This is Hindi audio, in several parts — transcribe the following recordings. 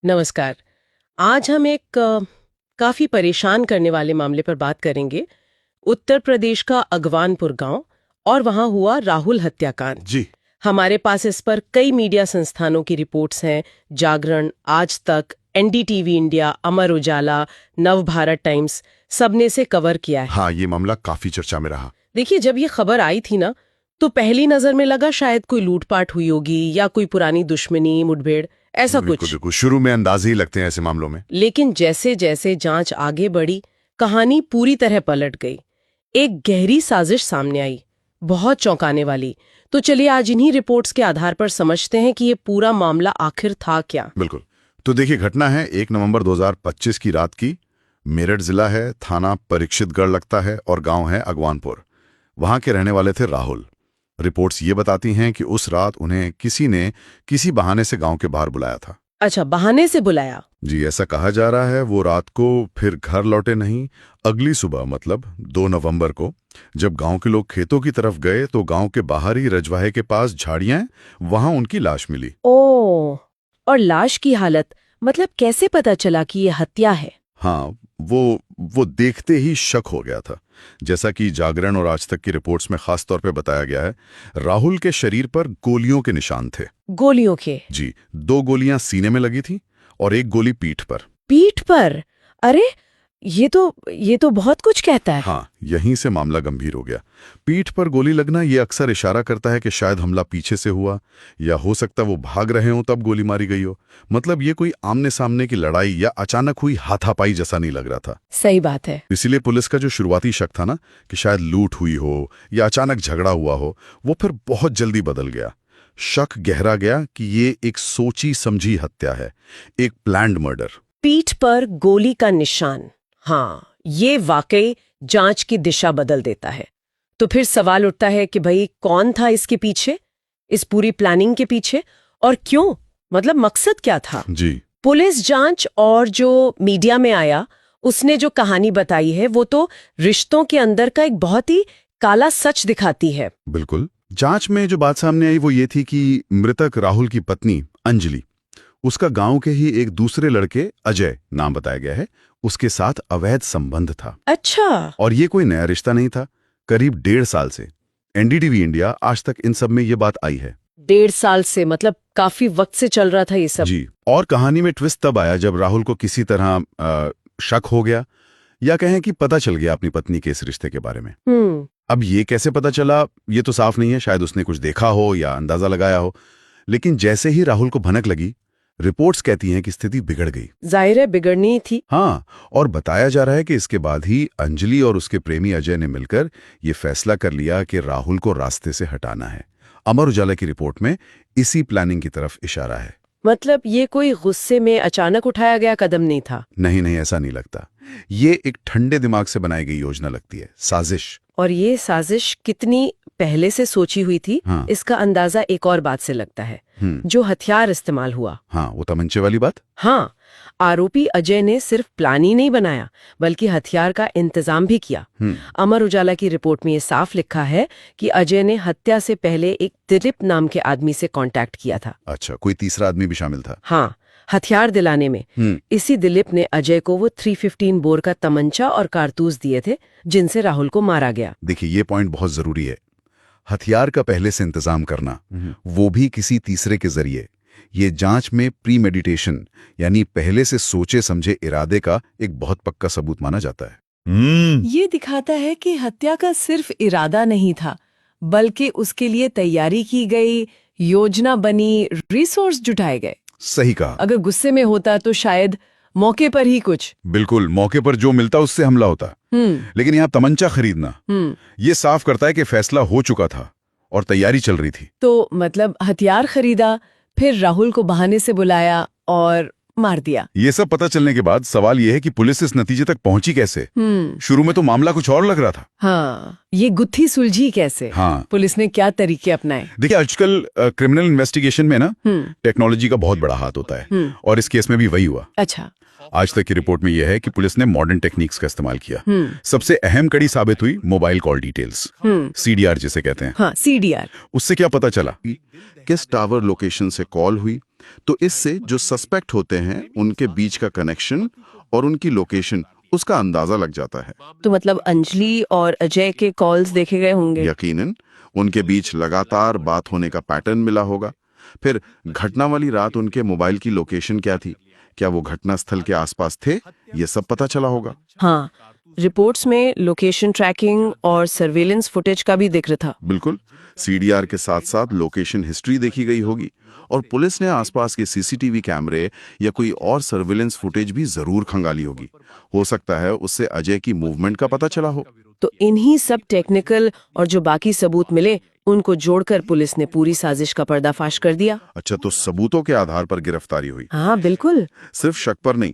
नमस्कार। आज हम एक काफी परेशान करने वाले मामले पर बात करेंगे। उत्तर प्रदेश का अगवानपुर गांव और वहां हुआ राहुल हत्याकांड। जी। हमारे पास इस पर कई मीडिया संस्थानों की रिपोर्ट्स हैं। जागरण, आज तक, NDTV India, Amar Ujala, Navbharat times, सबने इसे कवर किया है। हाँ, ये मामला काफी चर्चा में रहा। देखिए, जब ये खबर आई थी ना, तो पहली नजर में लगा शायद कोई लूटपाट हुई होगी या कोई पुरानी दुश्मनी, मुठभेड़, ऐसा बिल्कुल कुछ। बिल्कुल, शुरू में अंदाजे ही लगते हैं ऐसे मामलों में। लेकिन जैसे जैसे जांच आगे बढ़ी, कहानी पूरी तरह पलट गई। एक गहरी साजिश सामने आई, बहुत चौंकाने वाली। तो चलिए आज इन्हीं रिपोर्ट्स के आधार पर समझते हैं कि ये पूरा मामला आखिर था क्या। बिल्कुल। तो देखिए, घटना है 1 नवंबर 2025 की रात की। मेरठ जिला है, थाना परीक्षितगढ़ लगता है और गांव है अगवानपुर। वहां के रहने वाले थे राहुल। रिपोर्ट्स ये बताती हैं कि उस रात उन्हें किसी ने किसी बहाने से गांव के बाहर बुलाया था। अच्छा, बहाने से बुलाया? जी, ऐसा कहा जा रहा है। वो रात को फिर घर लौटे नहीं। अगली सुबह मतलब 2 नवंबर को जब गांव के लोग खेतों की तरफ गए तो गांव के बाहर ही रजवाहे के पास झाड़ियां हैं, वहां उनकी लाश मिली। ओह, और लाश की हालत, मतलब कैसे पता चला कि ये हत्या है? हाँ, वो देखते ही शक हो गया था। जैसा कि जागरण और आज तक की रिपोर्ट्स में खास तौर पे बताया गया है, राहुल के शरीर पर गोलियों के निशान थे। गोलियों के? जी, 2 गोलियां सीने में लगी थी और 1 गोली पीठ पर। पीठ पर? अरे, ये तो बहुत कुछ कहता है। हाँ, यहीं से मामला गंभीर हो गया। पीठ पर गोली लगना ये अक्सर इशारा करता है कि शायद हमला पीछे से हुआ, या हो सकता वो भाग रहे हों तब गोली मारी गई हो। मतलब ये कोई आमने सामने की लड़ाई या अचानक हुई हाथापाई जैसा नहीं लग रहा था। सही बात है। इसीलिए पुलिस का जो शुरुआती शक था ना कि शायद लूट हुई हो या अचानक झगड़ा हुआ हो, वो फिर बहुत जल्दी बदल गया। शक गहरा गया कि ये एक सोची समझी हत्या है, एक प्लान्ड मर्डर। पीठ पर गोली का निशान, हाँ, ये वाकई जांच की दिशा बदल देता है। तो फिर सवाल उठता है कि भाई कौन था इसके पीछे, इस पूरी प्लानिंग के पीछे, और क्यों? मतलब मकसद क्या था? जी। पुलिस जांच और जो मीडिया में आया, उसने जो कहानी बताई है, वो तो रिश्तों के अंदर का एक बहुत ही काला सच दिखाती है। बिल्कुल। जांच में जो बात सामने आई वो ये थी कि मृतक राहुल की पत्नी अंजलि, उसका गांव के ही एक दूसरे लड़के अजय, नाम बताया गया है, उसके साथ अवैध संबंध था। अच्छा। और ये कोई नया रिश्ता नहीं था। करीब 1.5 साल से एनडीटीवी इंडिया, आज तक इन सब में ये बात आई है। 1.5 साल से, मतलब काफी वक्त से चल रहा था ये सब। जी। और कहानी में ट्विस्ट तब आया जब राहुल को किसी तरह शक हो गया, या कहें कि पता चल गया अपनी पत्नी के इस रिश्ते के बारे में। अब ये कैसे पता चला ये तो साफ नहीं है। शायद उसने कुछ देखा हो या अंदाजा लगाया हो। लेकिन जैसे ही राहुल को भनक लगी, रिपोर्ट्स कहती हैं कि स्थिति बिगड़ गई। जाहिर है बिगड़नी ही थी। हाँ, और बताया जा रहा है कि इसके बाद ही अंजलि और उसके प्रेमी अजय ने मिलकर ये फैसला कर लिया कि राहुल को रास्ते से हटाना है। अमर उजाला की रिपोर्ट में इसी प्लानिंग की तरफ इशारा है। मतलब ये कोई गुस्से में अचानक उठाया गया कदम नहीं था? नहीं, ऐसा नहीं लगता। ये एक ठंडे दिमाग से बनाई गई योजना लगती है, साजिश। और ये साजिश कितनी पहले से सोची हुई थी, हाँ। इसका अंदाजा एक और बात से लगता है, जो हथियार इस्तेमाल हुआ। हाँ, वो तमंचे वाली बात। हाँ, आरोपी अजय ने सिर्फ प्लान ही नहीं बनाया, बल्कि हथियार का इंतजाम भी किया। अमर उजाला की रिपोर्ट में ये साफ लिखा है कि अजय ने हत्या से पहले एक दिलीप नाम के आदमी से कांटेक्ट किया था। अच्छा, कोई तीसरा आदमी भी शामिल था? हाँ, हथियार दिलाने में। इसी दिलीप ने अजय को वो 315 बोर का तमंचा और कारतूस दिए थे, जिनसे राहुल को मारा गया। देखिए, ये पॉइंट बहुत जरूरी है। हथियार का पहले से इंतजाम करना, वो भी किसी तीसरे के जरिए। ये जांच में प्री मेडिटेशन, यानी पहले से सोचे समझे इरादे का एक बहुत पक्का सबूत माना जाता है। ये दिखाता है कि हत्या का सिर्फ इरादा नहीं था, बल्कि उसके लिए तैयारी की गई, योजना बनी, रिसोर्स जुटाए गए। सही कहा। अगर गुस्से में होता तो शायद मौके पर ही कुछ। बिल्कुल, मौके पर जो मिलता उससे हमला होता। लेकिन यहाँ तमंचा खरीदना, ये साफ करता है कि फैसला हो चुका था और तैयारी चल रही थी। तो मतलब हथियार खरीदा, फिर राहुल को बहाने से बुलाया और मार दिया। ये सब पता चलने के बाद सवाल ये है कि पुलिस इस नतीजे तक पहुंची कैसे? शुरू में तो मामला कुछ और लग रहा था। हाँ, ये गुत्थी सुलझी कैसे? हाँ। पुलिस ने क्या तरीके अपनाए? देखिए, आजकल क्रिमिनल इन्वेस्टिगेशन में ना टेक्नोलॉजी का बहुत बड़ा हाथ होता है, और इस केस में भी वही हुआ। अच्छा। आज तक की रिपोर्ट में यह है कि पुलिस ने मॉडर्न टेक्निक्स का इस्तेमाल किया। सबसे अहम कड़ी साबित हुई मोबाइल कॉल डिटेल्स, सीडीआर जिसे कहते हैं। हाँ, सीडीआर। उससे क्या पता चला? किस टावर लोकेशन से कॉल हुई, तो इससे जो सस्पेक्ट होते हैं उनके बीच का कनेक्शन और उनकी लोकेशन उसका अंदाजा लग जाता है। तो मतलब अंजलि और अजय के कॉल्स देखे गए होंगे। यकीनन उनके बीच लगातार बात होने का पैटर्न मिला होगा। फिर घटना वाली रात उनके मोबाइल की लोकेशन क्या थी, क्या वो घटना स्थल के आसपास थे, ये सब पता चला होगा। हाँ, रिपोर्ट्स में लोकेशन ट्रैकिंग और सर्वेलेंस फुटेज का भी जिक्र था। बिल्कुल, सीडीआर के साथ साथ लोकेशन हिस्ट्री देखी गई होगी और पुलिस ने आसपास के सीसीटीवी कैमरे या कोई और सर्वेलेंस फुटेज भी जरूर खंगाली होगी। हो सकता है उससे अजय की मूवमेंट का पता चला हो। तो इन्हीं सब टेक्निकल और जो बाकी सबूत मिले उनको जोड़कर पुलिस ने पूरी साजिश का पर्दाफाश कर दिया। अच्छा, तो सबूतों के आधार पर गिरफ्तारी हुई। हाँ बिल्कुल। सिर्फ शक पर नहीं,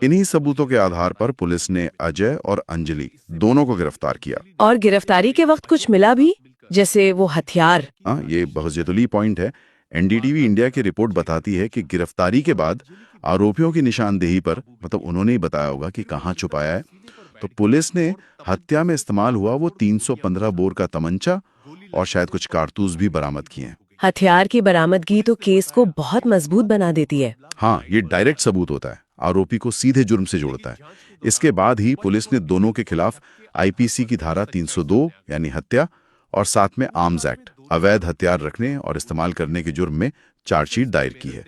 इन्हीं सबूतों के आधार पर पुलिस ने अजय और अंजलि दोनों को गिरफ्तार किया। और गिरफ्तारी के वक्त कुछ मिला भी, जैसे वो हथियार। हाँ, ये बहुत जरूरी पॉइंट है। एनडीटीवी इंडिया की रिपोर्ट बताती है कि गिरफ्तारी के बाद आरोपियों की निशानदेही पर, मतलब उन्होंने ही बताया होगा कि कहाँ छुपाया है, तो पुलिस ने हत्या में इस्तेमाल हुआ वो 315 बोर का तमंचा और शायद कुछ कारतूस भी बरामद किए हैं। हथियार की बरामदगी तो केस को बहुत मजबूत बना देती है। हाँ, ये डायरेक्ट सबूत होता है, आरोपी को सीधे जुर्म से जोड़ता है। इसके बाद ही पुलिस ने दोनों के खिलाफ आईपीसी की धारा 302 यानी हत्या और साथ में आर्म्स एक्ट अवैध हथियार रखने और इस्तेमाल करने के जुर्म में चार्जशीट दायर की है।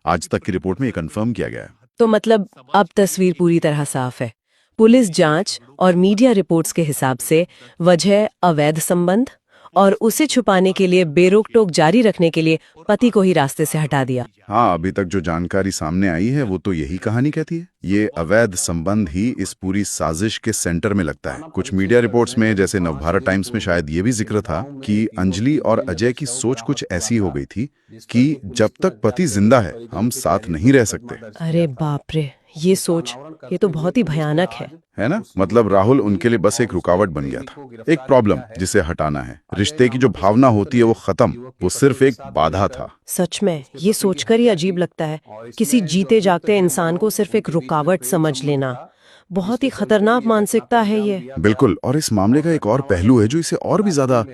आज तक की रिपोर्ट में ये कंफर्म किया गया है। तो मतलब अब तस्वीर पूरी तरह साफ है। पुलिस जांच और मीडिया रिपोर्ट्स के हिसाब से वजह अवैध संबंध और उसे छुपाने के लिए बेरोक टोक जारी रखने के लिए पति को ही रास्ते से हटा दिया। हाँ, अभी तक जो जानकारी सामने आई है वो तो यही कहानी कहती है। ये अवैध संबंध ही इस पूरी साजिश के सेंटर में लगता है। कुछ मीडिया रिपोर्ट्स में, जैसे नवभारत टाइम्स में शायद ये भी जिक्र था कि अंजलि और अजय की सोच कुछ ऐसी हो गई थी कि जब तक पति जिंदा है हम साथ नहीं रह सकते। अरे बाप रे, ये सोच, ये तो बहुत ही भयानक है ना? मतलब राहुल उनके लिए बस एक रुकावट बन गया था, एक प्रॉब्लम जिसे हटाना है। रिश्ते की जो भावना होती है वो खत्म, वो सिर्फ एक बाधा था। सच में ये सोचकर ही अजीब लगता है, किसी जीते जागते इंसान को सिर्फ एक रुकावट समझ लेना। बहुत ही खतरनाक मानसिकता है ये। बिल्कुल, और इस मामले का एक और पहलू है जो इसे और भी ज्यादा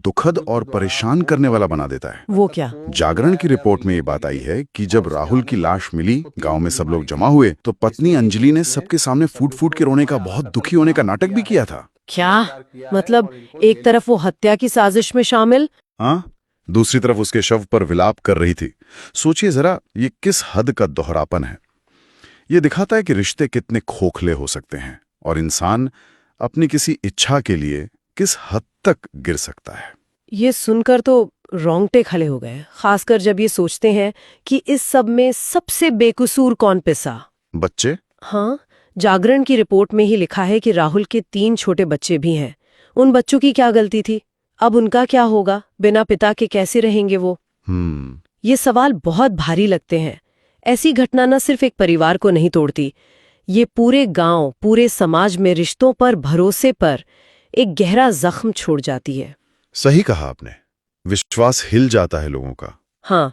दुखद और परेशान करने वाला बना देता है। वो क्या? जागरण की रिपोर्ट में ये बात आई है कि जब राहुल की लाश मिली, गांव में सब लोग जमा हुए, तो पत्नी अंजलि ने सबके सामने फूट फूट के रोने का, बहुत दुखी होने का नाटक भी किया था। क्या मतलब, एक तरफ वो हत्या की साजिश में शामिल, हाँ, दूसरी तरफ उसके शव पर विलाप कर रही थी। सोचिए जरा, ये किस हद का दोहरापन है। ये दिखाता है कि रिश्ते कितने खोखले हो सकते हैं और इंसान अपनी किसी इच्छा के लिए किस हद तक गिर सकता है। ये सुनकर तो रोंगटे खड़े हो गए, खासकर जब ये सोचते हैं कि इस सब में सबसे बेकसूर कौन पिसा? बच्चे। हाँ, जागरण की रिपोर्ट में ही लिखा है कि राहुल के 3 छोटे बच्चे भी हैं। उन बच्चों की क्या गलती थी? अब उनका क्या होगा? बिना पिता के कैसे रहेंगे वो? ये सवाल बहुत भारी लगते हैं। ऐसी घटना न सिर्फ एक परिवार को नहीं तोड़ती, ये पूरे गांव, पूरे समाज में रिश्तों पर, भरोसे पर एक गहरा जख्म छोड़ जाती है। सही कहा आपने, विश्वास हिल जाता है लोगों का। हाँ,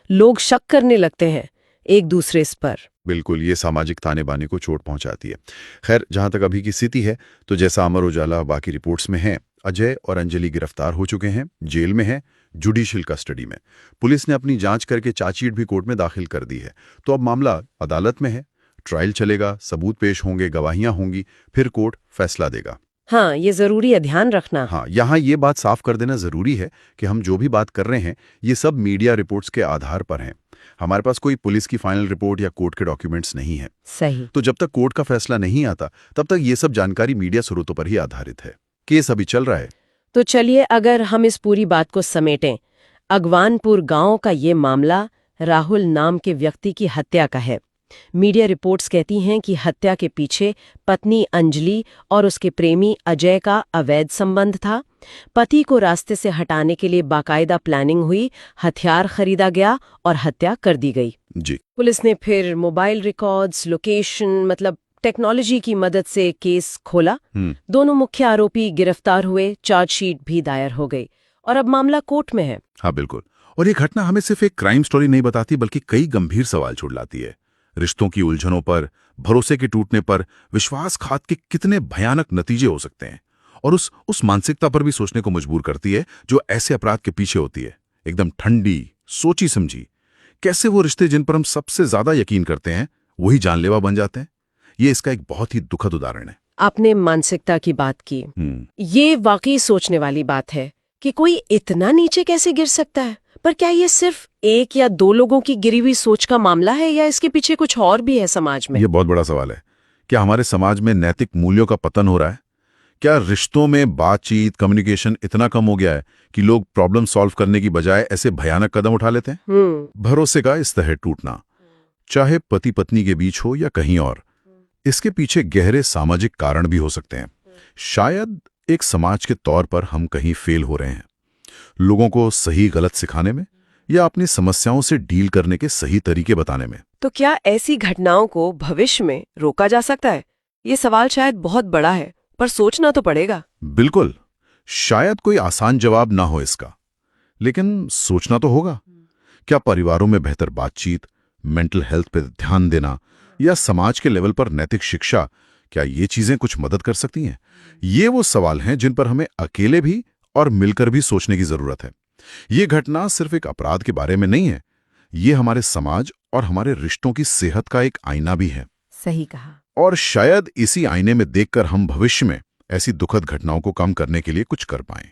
लोग शक करने लगते हैं एक दूसरे पर। बिल्कुल, ये सामाजिक ताने बाने को चोट पहुंचाती है। खैर, जहां तक अभी की स्थिति है, तो जैसा अमर उजाला बाकी रिपोर्ट्स में है, अजय और अंजलि गिरफ्तार हो चुके हैं, जेल में हैं, जुडिशियल कस्टडी में। पुलिस ने अपनी जांच करके चार्जशीट भी कोर्ट में दाखिल कर दी है। तो अब मामला अदालत में है, ट्रायल चलेगा, सबूत पेश होंगे, गवाहियां होंगी, फिर कोर्ट फैसला देगा। हाँ, ये जरूरी है ध्यान रखना। हाँ, यहाँ ये बात साफ कर देना जरूरी है कि हम जो भी बात कर रहे हैं ये सब मीडिया रिपोर्ट्स के आधार पर हैं। हमारे पास कोई पुलिस की फाइनल रिपोर्ट या कोर्ट के डॉक्यूमेंट्स नहीं है। सही। तो जब तक कोर्ट का फैसला नहीं आता तब तक ये सब जानकारी मीडिया स्रोतों पर ही आधारित है। केस अभी चल रहा है। तो चलिए, अगर हम इस पूरी बात को समेटें, अगवानपुर गांव का ये मामला राहुल नाम के व्यक्ति की हत्या का है। मीडिया रिपोर्ट्स कहती हैं कि हत्या के पीछे पत्नी अंजलि और उसके प्रेमी अजय का अवैध संबंध था। पति को रास्ते से हटाने के लिए बाकायदा प्लानिंग हुई, हथियार खरीदा गया और हत्या कर दी गई। जी। पुलिस ने फिर मोबाइल रिकॉर्ड्स, लोकेशन, मतलब टेक्नोलॉजी की मदद से केस खोला। दोनों मुख्य आरोपी गिरफ्तार हुए, चार्जशीट भी दायर हो गई और अब मामला कोर्ट में है। हाँ बिल्कुल, और ये घटना हमें सिर्फ एक क्राइम स्टोरी नहीं बताती बल्कि कई गंभीर सवाल छोड़ लाती है। रिश्तों की उलझनों पर, भरोसे के टूटने पर, विश्वासघात के कितने भयानक नतीजे हो सकते हैं, और उस मानसिकता पर भी सोचने को मजबूर करती है जो ऐसे अपराध के पीछे होती है। एकदम ठंडी, सोची समझी। कैसे वो रिश्ते जिन पर हम सबसे ज्यादा यकीन करते हैं वही जानलेवा बन जाते हैं? ये इसका एक बहुत ही दुखद उदाहरण है। आपने मानसिकता की बात की। हम्म। ये वाकई सोचने वाली बात है कि कोई इतना नीचे कैसे गिर सकता है। पर क्या ये सिर्फ एक या दो लोगों की गिरी हुई सोच का मामला है या इसके पीछे कुछ और भी है समाज में? ये बहुत बड़ा सवाल है। क्या हमारे समाज में नैतिक मूल्यों का पतन हो रहा है? क्या रिश्तों में बातचीत, कम्युनिकेशन इतना कम हो गया है कि लोग प्रॉब्लम सॉल्व करने की बजाय ऐसे भयानक कदम उठा लेते हैं? भरोसे का इस तरह टूटना, चाहे पति पत्नी के बीच हो या कहीं और, इसके पीछे गहरे सामाजिक कारण भी हो सकते हैं। शायद एक समाज के तौर पर हम कहीं फेल हो रहे हैं, लोगों को सही गलत सिखाने में या अपनी समस्याओं से डील करने के सही तरीके बताने में। तो क्या ऐसी घटनाओं को भविष्य में रोका जा सकता है? ये सवाल शायद बहुत बड़ा है, पर सोचना तो पड़ेगा। बिल्कुल, शायद कोई आसान जवाब ना हो इसका, लेकिन सोचना तो होगा। क्या परिवारों में बेहतर बातचीत, मेंटल हेल्थ पर ध्यान देना या समाज के लेवल पर नैतिक शिक्षा, क्या ये चीजें कुछ मदद कर सकती हैं? ये वो सवाल हैं जिन पर हमें अकेले भी और मिलकर भी सोचने की जरूरत है। ये घटना सिर्फ एक अपराध के बारे में नहीं है, ये हमारे समाज और हमारे रिश्तों की सेहत का एक आईना भी है। सही कहा। और शायद इसी आईने में देखकर हम भविष्य में ऐसी दुखद घटनाओं को कम करने के लिए कुछ कर पाएं।